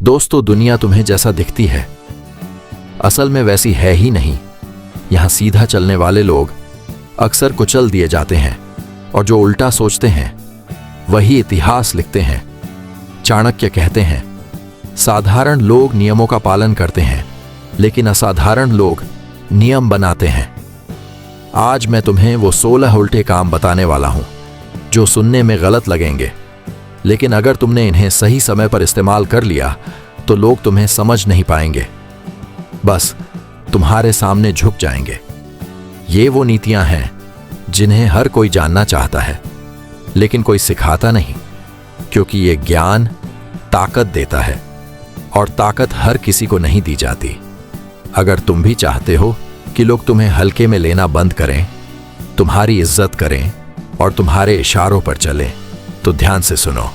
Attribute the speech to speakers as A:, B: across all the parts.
A: दोस्तों, दुनिया तुम्हें जैसा दिखती है असल में वैसी है ही नहीं। यहां सीधा चलने वाले लोग अक्सर कुचल दिए जाते हैं और जो उल्टा सोचते हैं वही इतिहास लिखते हैं। चाणक्य कहते हैं, साधारण लोग नियमों का पालन करते हैं लेकिन असाधारण लोग नियम बनाते हैं। आज मैं तुम्हें वो 16 उल्टे काम बताने वाला हूं जो सुनने में गलत लगेंगे, लेकिन अगर तुमने इन्हें सही समय पर इस्तेमाल कर लिया तो लोग तुम्हें समझ नहीं पाएंगे, बस तुम्हारे सामने झुक जाएंगे। ये वो नीतियां हैं जिन्हें हर कोई जानना चाहता है लेकिन कोई सिखाता नहीं, क्योंकि ये ज्ञान ताकत देता है और ताकत हर किसी को नहीं दी जाती। अगर तुम भी चाहते हो कि लोग तुम्हें हल्के में लेना बंद करें, तुम्हारी इज्जत करें और तुम्हारे इशारों पर चलें, तो ध्यान से सुनो,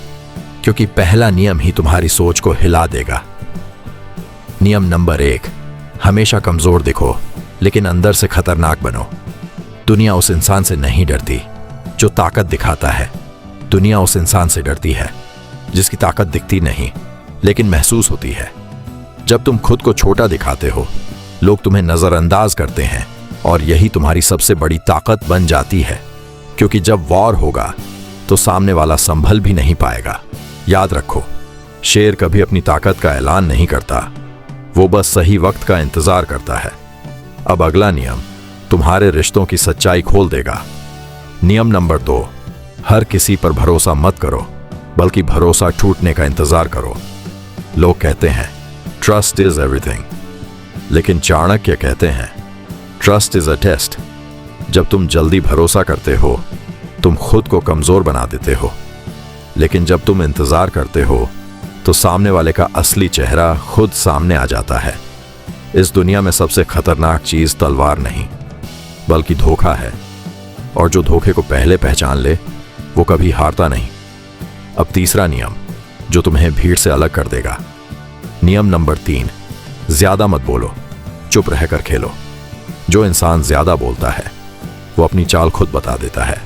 A: क्योंकि पहला नियम ही तुम्हारी सोच को हिला देगा। नियम नंबर 1, हमेशा कमजोर दिखो लेकिन अंदर से खतरनाक बनो। दुनिया उस इंसान से नहीं डरती जो ताकत दिखाता है। दुनिया उस इंसान से डरती है जिसकी ताकत दिखती नहीं लेकिन महसूस होती है। जब तुम खुद को छोटा दिखाते हो, लोग तुम्हें नजरअंदाज करते हैं और यही तुम्हारी सबसे बड़ी ताकत बन जाती है, क्योंकि जब वॉर होगा तो सामने वाला संभल भी नहीं पाएगा। याद रखो, शेर कभी अपनी ताकत का ऐलान नहीं करता, वो बस सही वक्त का इंतजार करता है। अब अगला नियम तुम्हारे रिश्तों की सच्चाई खोल देगा। नियम नंबर 2, हर किसी पर भरोसा मत करो, बल्कि भरोसा टूटने का इंतजार करो। लोग कहते हैं ट्रस्ट इज एवरीथिंग, लेकिन चाणक्य कहते हैं ट्रस्ट इज अ टेस्ट। जब तुम जल्दी भरोसा करते हो, तुम खुद को कमजोर बना देते हो, लेकिन जब तुम इंतजार करते हो तो सामने वाले का असली चेहरा खुद सामने आ जाता है। इस दुनिया में सबसे खतरनाक चीज तलवार नहीं बल्कि धोखा है, और जो धोखे को पहले पहचान ले वो कभी हारता नहीं। अब तीसरा नियम जो तुम्हें भीड़ से अलग कर देगा। नियम नंबर 3, ज्यादा मत बोलो, चुप रहकर खेलो। जो इंसान ज्यादा बोलता है वो अपनी चाल खुद बता देता है,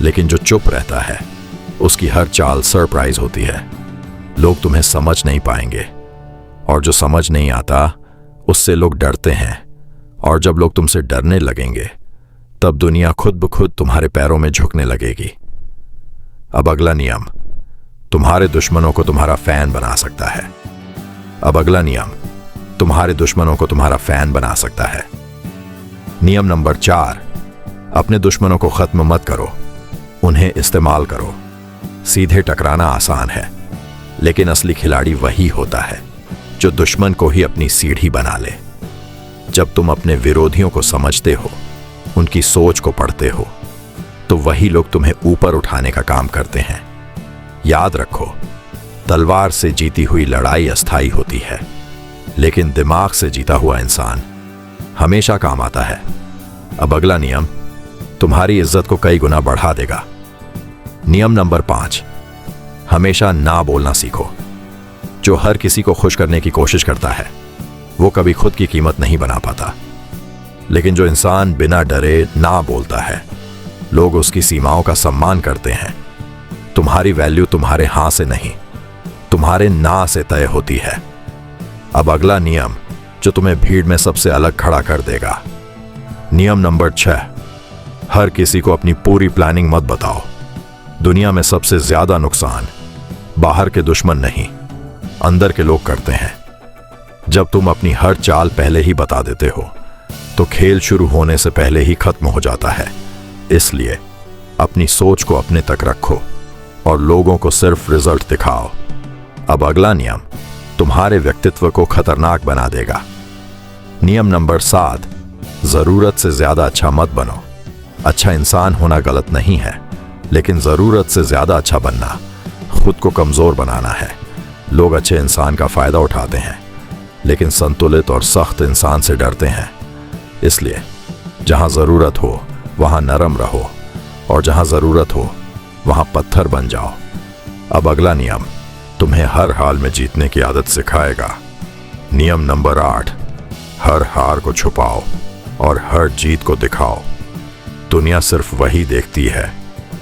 A: लेकिन जो चुप रहता है उसकी हर चाल सरप्राइज होती है। लोग तुम्हें समझ नहीं पाएंगे, और जो समझ नहीं आता उससे लोग डरते हैं, और जब लोग तुमसे डरने लगेंगे तब दुनिया खुद ब खुद तुम्हारे पैरों में झुकने लगेगी। अब अगला नियम तुम्हारे दुश्मनों को तुम्हारा फैन बना सकता है। अब अगला नियम तुम्हारे दुश्मनों को तुम्हारा फैन बना सकता है। नियम नंबर 4, अपने दुश्मनों को खत्म मत करो, उन्हें इस्तेमाल करो। सीधे टकराना आसान है, लेकिन असली खिलाड़ी वही होता है जो दुश्मन को ही अपनी सीढ़ी बना ले। जब तुम अपने विरोधियों को समझते हो, उनकी सोच को पढ़ते हो, तो वही लोग तुम्हें ऊपर उठाने का काम करते हैं। याद रखो, तलवार से जीती हुई लड़ाई अस्थायी होती है, लेकिन दिमाग से जीता हुआ इंसान हमेशा काम आता है। अब अगला नियम तुम्हारी इज्जत को कई गुना बढ़ा देगा। नियम नंबर 5, हमेशा ना बोलना सीखो। जो हर किसी को खुश करने की कोशिश करता है वो कभी खुद की कीमत नहीं बना पाता, लेकिन जो इंसान बिना डरे ना बोलता है, लोग उसकी सीमाओं का सम्मान करते हैं। तुम्हारी वैल्यू तुम्हारे हां से नहीं, तुम्हारे ना से तय होती है। अब अगला नियम जो तुम्हें भीड़ में सबसे अलग खड़ा कर देगा। नियम नंबर 6, हर किसी को अपनी पूरी प्लानिंग मत बताओ। दुनिया में सबसे ज्यादा नुकसान बाहर के दुश्मन नहीं, अंदर के लोग करते हैं। जब तुम अपनी हर चाल पहले ही बता देते हो तो खेल शुरू होने से पहले ही खत्म हो जाता है। इसलिए अपनी सोच को अपने तक रखो और लोगों को सिर्फ रिजल्ट दिखाओ। अब अगला नियम तुम्हारे व्यक्तित्व को खतरनाक बना देगा। नियम नंबर 7, जरूरत से ज्यादा अच्छा मत बनो। अच्छा इंसान होना गलत नहीं है, लेकिन जरूरत से ज्यादा अच्छा बनना खुद को कमजोर बनाना है। लोग अच्छे इंसान का फायदा उठाते हैं, लेकिन संतुलित और सख्त इंसान से डरते हैं। इसलिए जहां जरूरत हो वहां नरम रहो, और जहां जरूरत हो वहां पत्थर बन जाओ। अब अगला नियम तुम्हें हर हाल में जीतने की आदत सिखाएगा। नियम नंबर 8, हर हार को छुपाओ और हर जीत को दिखाओ। दुनिया सिर्फ वही देखती है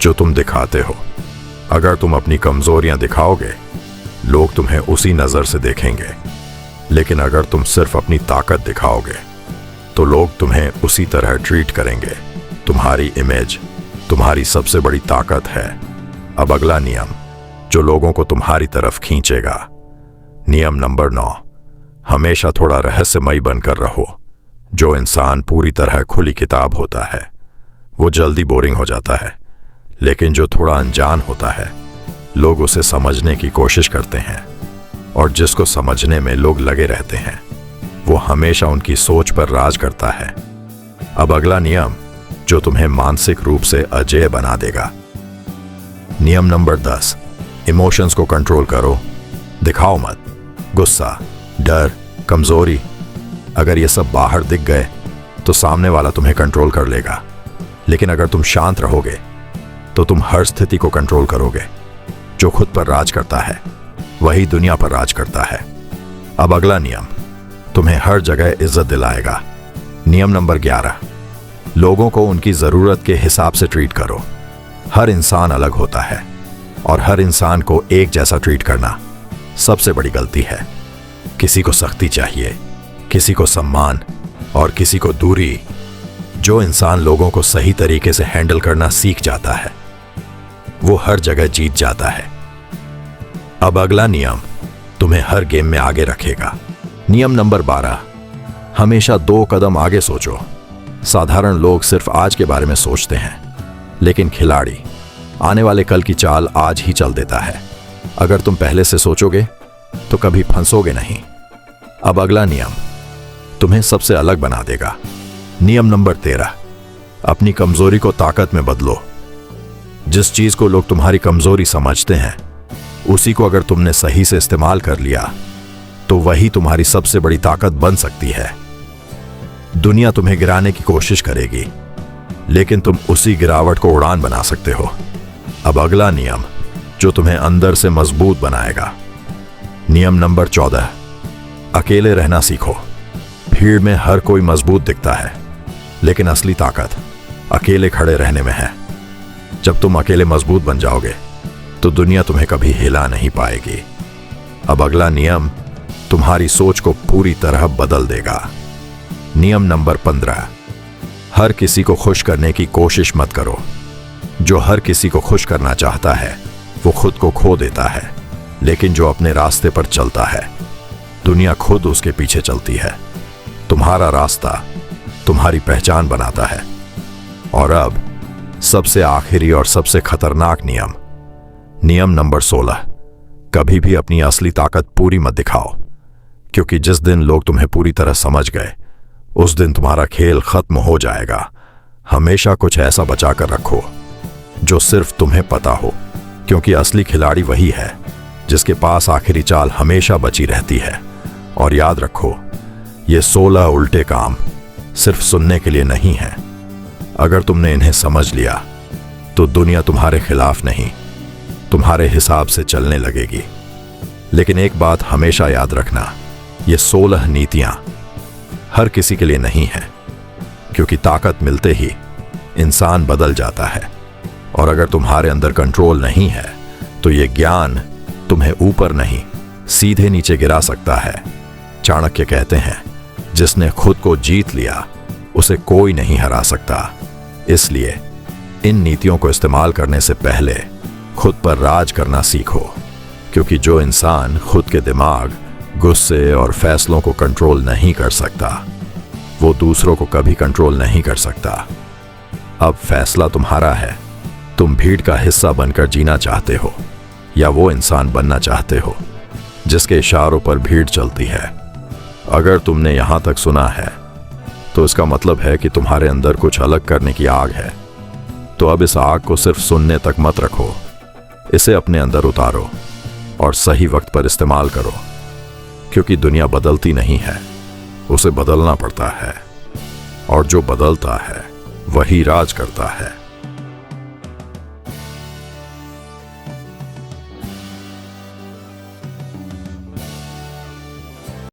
A: जो तुम दिखाते हो। अगर तुम अपनी कमजोरियां दिखाओगे
B: लोग तुम्हें उसी नजर से देखेंगे, लेकिन अगर तुम सिर्फ अपनी ताकत दिखाओगे तो लोग तुम्हें उसी तरह ट्रीट करेंगे। तुम्हारी इमेज तुम्हारी सबसे बड़ी ताकत है। अब अगला नियम जो लोगों को तुम्हारी तरफ खींचेगा। नियम नंबर 9, हमेशा थोड़ा रहस्यमयी बनकर रहो। जो इंसान पूरी तरह खुली किताब होता है वो जल्दी बोरिंग हो जाता है, लेकिन जो थोड़ा अनजान होता है लोग उसे समझने की कोशिश करते हैं, और जिसको समझने में लोग लगे रहते हैं वो हमेशा उनकी सोच पर राज करता है। अब अगला नियम जो तुम्हें मानसिक रूप से अजेय बना देगा। नियम नंबर 10, इमोशंस को कंट्रोल करो। दिखाओ मत। गुस्सा, डर, कमजोरी, अगर ये सब बाहर दिख गए तो सामने वाला तुम्हें कंट्रोल कर लेगा, लेकिन अगर तुम शांत रहोगे तो तुम हर स्थिति को कंट्रोल करोगे। जो खुद पर राज करता है वही दुनिया पर राज करता है। अब अगला नियम तुम्हें हर जगह इज्जत दिलाएगा। नियम नंबर 11, लोगों को उनकी जरूरत के हिसाब से ट्रीट करो। हर इंसान अलग होता है और हर इंसान को एक जैसा ट्रीट करना सबसे बड़ी गलती है। किसी को सख्ती चाहिए, किसी को सम्मान और किसी को दूरी। जो इंसान लोगों को सही तरीके से हैंडल करना सीख जाता है वो हर जगह जीत जाता है। अब अगला नियम तुम्हें हर गेम में आगे रखेगा। नियम नंबर 12, हमेशा 2 कदम आगे सोचो। साधारण लोग सिर्फ आज के बारे में सोचते हैं, लेकिन खिलाड़ी आने वाले कल की चाल आज ही चल देता है। अगर तुम पहले से सोचोगे तो कभी फंसोगे नहीं। अब अगला नियम तुम्हें सबसे अलग बना देगा। नियम नंबर 13, अपनी कमजोरी को ताकत में बदलो। जिस चीज को लोग तुम्हारी कमजोरी समझते हैं उसी को अगर तुमने सही से इस्तेमाल कर लिया तो वही तुम्हारी सबसे बड़ी ताकत बन सकती है। दुनिया तुम्हें गिराने की कोशिश करेगी, लेकिन तुम उसी गिरावट को उड़ान बना सकते हो। अब अगला नियम जो तुम्हें अंदर से मजबूत बनाएगा। नियम नंबर 14, अकेले रहना सीखो। भीड़ में हर कोई मजबूत दिखता है, लेकिन असली ताकत अकेले खड़े रहने में है। जब तुम अकेले मजबूत बन जाओगे तो दुनिया तुम्हें कभी हिला नहीं पाएगी। अब अगला नियम तुम्हारी सोच को पूरी तरह बदल देगा। नियम नंबर 15, हर किसी को खुश करने की कोशिश मत करो। जो हर किसी को खुश करना चाहता है वो खुद को खो देता है, लेकिन जो अपने रास्ते पर चलता है दुनिया खुद उसके पीछे चलती है। तुम्हारा रास्ता तुम्हारी पहचान बनाता है। और अब सबसे आखिरी और सबसे खतरनाक नियम, नियम नंबर 16, कभी भी अपनी असली ताकत पूरी मत दिखाओ, क्योंकि जिस दिन लोग तुम्हें पूरी तरह समझ गए उस दिन तुम्हारा खेल खत्म हो जाएगा। हमेशा कुछ ऐसा बचा कर रखो जो सिर्फ तुम्हें पता हो, क्योंकि असली खिलाड़ी वही है जिसके पास आखिरी चाल हमेशा बची रहती है। और याद रखो, ये 16 उल्टे काम सिर्फ सुनने के लिए नहीं है। अगर तुमने इन्हें समझ लिया तो दुनिया तुम्हारे खिलाफ नहीं, तुम्हारे हिसाब से चलने लगेगी। लेकिन एक बात हमेशा याद रखना, ये 16 नीतियां हर किसी के लिए नहीं है, क्योंकि ताकत मिलते ही इंसान बदल जाता है। और अगर तुम्हारे अंदर कंट्रोल नहीं है तो ये ज्ञान तुम्हें ऊपर नहीं सीधे नीचे गिरा सकता है। चाणक्य कहते हैं, जिसने खुद को जीत लिया उसे कोई नहीं हरा सकता। इसलिए इन नीतियों को इस्तेमाल करने से पहले खुद पर राज करना सीखो, क्योंकि जो इंसान खुद के दिमाग, गुस्से और फैसलों को कंट्रोल नहीं कर सकता वो दूसरों को कभी कंट्रोल नहीं कर सकता। अब फैसला तुम्हारा है, तुम भीड़ का हिस्सा बनकर जीना चाहते हो या वो इंसान बनना चाहते हो जिसके इशारों पर भीड़ चलती है। अगर तुमने यहां तक सुना है तो इसका मतलब है कि तुम्हारे अंदर कुछ अलग करने की आग है। तो अब इस आग को सिर्फ सुनने तक मत रखो, इसे अपने अंदर उतारो और सही वक्त पर इस्तेमाल करो, क्योंकि दुनिया बदलती नहीं है, उसे बदलना पड़ता है, और जो बदलता है वही राज करता है।